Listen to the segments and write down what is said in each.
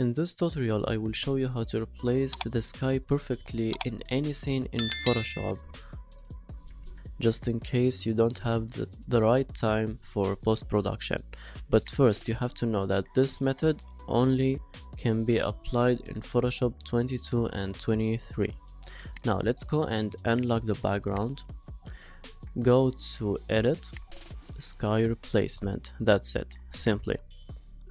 In this tutorial, I will show you how to replace the sky perfectly in any scene in Photoshop, just in case you don't have the right time for post-production. But first, you have to know that this method only can be applied in Photoshop 22 and 23. Now let's go and unlock the background. Go to Edit, Sky Replacement. That's it, simply.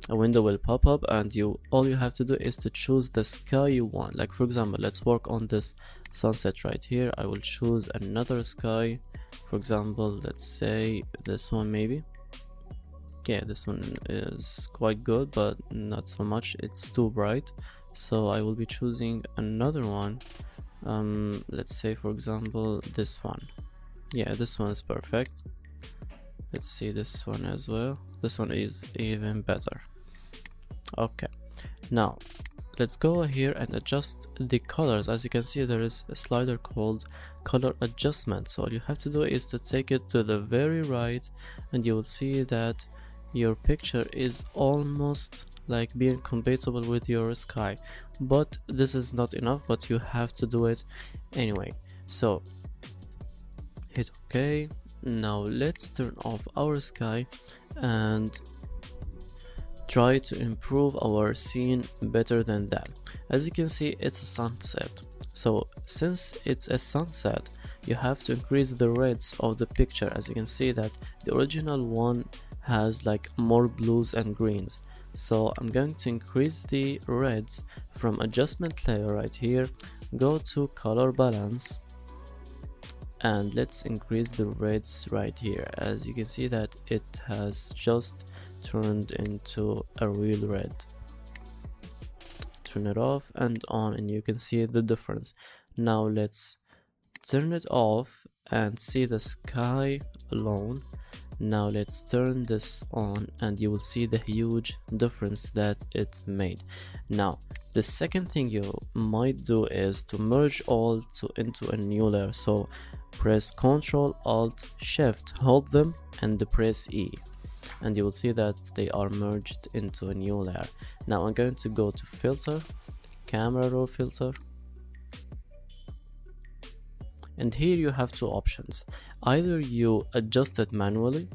A window will pop up and all you have to do is to choose the sky you want. Like for example, let's work on this sunset right here. I will choose another sky. For example, let's say this one maybe. Yeah, this one is quite good, but not so much. It's too bright. So I will be choosing another one. Let's say for example this one. Yeah, this one is perfect. Let's see this one as well. This one is even better. Okay, now let's go here and adjust the colors. As you can see, there is a slider called color adjustment. So all you have to do is to take it to the very right, and you will see that your picture is almost like being compatible with your sky. But this is not enough, but you have to do it anyway. So hit OK. Now let's turn off our sky and try to improve our scene better than that. As you can see, it's a sunset. So since it's a sunset, you have to increase the reds of the picture. As you can see that the original one has like more blues and greens. So I'm going to increase the reds from adjustment layer right here. Go to color balance and let's increase the reds right here. As you can see that it has just turned into a real red. Turn it off and on and you can see the difference. Now let's turn it off and see the sky alone. Now let's turn this on and you will see the huge difference that it made. Now the second thing you might do is to merge all into a new layer. So press Ctrl Alt Shift, hold them and press E, and you will see that they are merged into a new layer. Now I'm going to go to Filter, Camera Raw Filter, and here you have two options. Either you adjust it manually,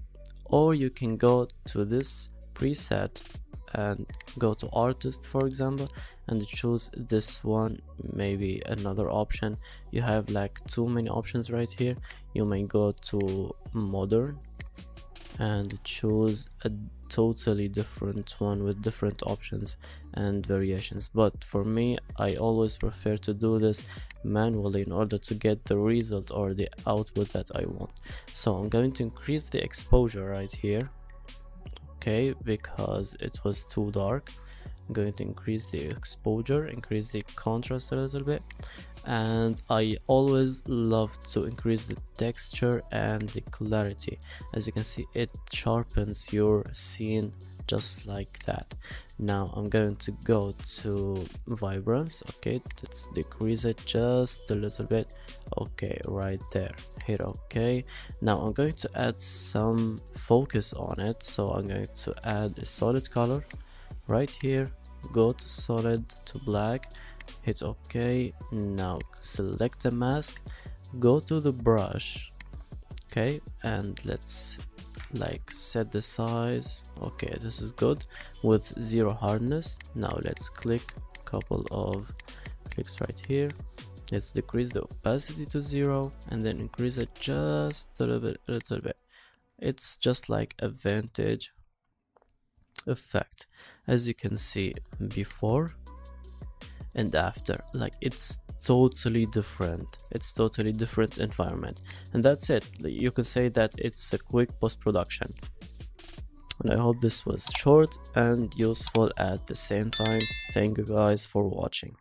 or you can go to this preset and go to Artist, for example, and choose this one. Maybe another option. You have like too many options right here. You may go to Modern and choose a totally different one with different options and variations. But for me, I always prefer to do this manually in order to get the result or the output that I want. So I'm going to increase the exposure right here, okay, because it was too dark. I'm going to increase the exposure, increase the contrast a little bit, and I always love to increase the texture and the clarity. As you can see, it sharpens your scene just like that. Now I'm going to go to vibrance. Okay, let's decrease it just a little bit. Okay, right there, hit OK. Now I'm going to add some focus on it. So I'm going to add a solid color right here. Go to solid to black, hit OK. Now select the mask, go to the brush, okay, and let's like set the size. Okay, this is good with 0 hardness. Now let's click a couple of clicks right here. Let's decrease the opacity to 0 and then increase it just a little bit. It's just like a vintage effect. As you can see, before and after, like it's totally different. It's totally different environment, and that's it. You can say that it's a quick post-production. And I hope this was short and useful at the same time. Thank you guys for watching.